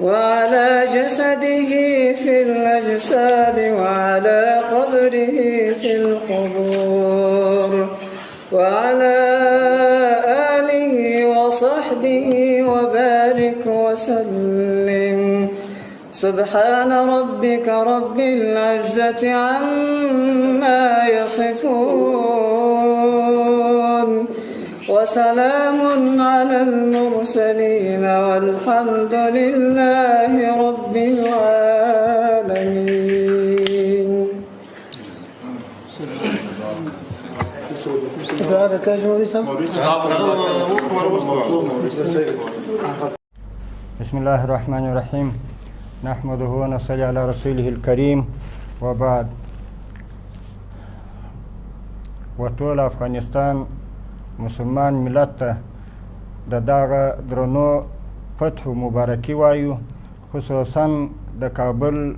وعلى جسده في الأجساد وعلى قبره في القبور وعلى آله وصحبه وبارك وسلم. سبحان ربك رب العزة عما يصفون وسلام على المرسلين والحمد لله رب العالمين. بسم الله الرحمن الرحيم. نحمده ونصلي على رسوله الكريم وبعد. وطول افغانستان مسلمان ملت ته د دغه درنو فتحو مبارکي وایو، خصوصا د کابل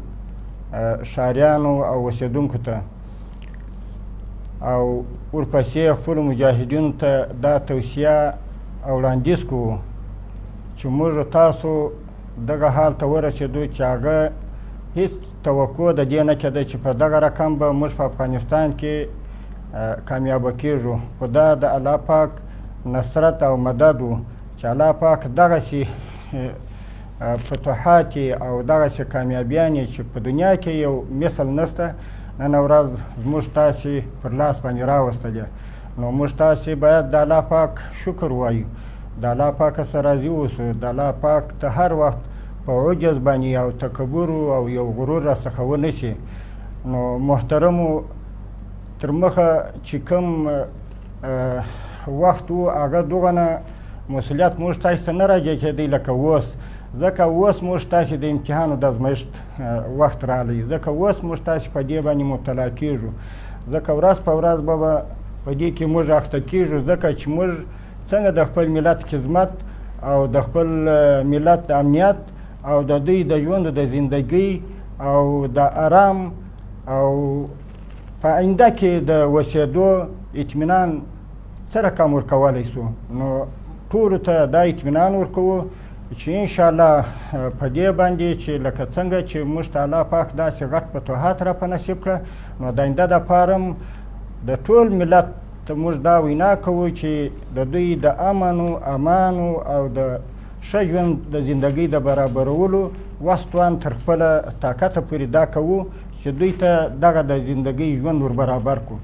ښاریانو او اوسېدونکو ته، او ورپسې خپلو مجاهدینو ته دا توصیه او وړاندیز کوو چې موږ تاسو دغه حال ته ورسېدو چې هغه هېڅ توقع د دې نه کېده چې په دغه رقم به موږ په افغانستان کې کامیابه کېږو، خو دا د الله پاک نصرت او مدد و چې الله پاک دغسې فتوحات او دغسې کامیابیانې چې په دنیا کې یو مثل نشته نن ورځ زموږ تاسې پر لاس باندې راوستلې. نو موږ تاسې باید د الله پاک شکر وایو، د الله پاک سره راضي اوسو، د الله پاک ته هر وخت په عجز باندې او تکبر او یو غرور راڅخه ونه شي. نو محترمو تر مخه چې کوم وخت و هغه دغه مسؤلیت موږ تاسې ته نه راجع کېدی لکه اوس، ځکه اوس موږ تاسې د امتحان او د ازمایښت وخت راغلی، ځکه اوس موږ تاسې په دې باندې مبتلا کېږو، ځکه ورځ په ورځ به په دې کې موږ اخته کېږو، ځکه چې موږ څنګه د خپل ملت خدمت او د خپل ملت امنیت او د دوی د ژوند د زندګۍ او د آرام او په آینده کې د اوسېدو اطمینان څه رقم ورکولی سو. نو ټولو ته دا اطمینان ورکوو چې انشاءالله په دې باندې چې لکه څنګه چې موږ ته الله پاک داسې غټ فتوحات را په نصیب کړه، نو د آینده دپاره هم د ټول ملت ته موږ دا وینا کوو چې د دوی د امن امانو او د ښه ژوند د زندګۍ د برابرولو وس توان تر خپله طاقته پورې دا کوو چې دوی ته دغه د زندګۍ ژوند ور برابر کړو.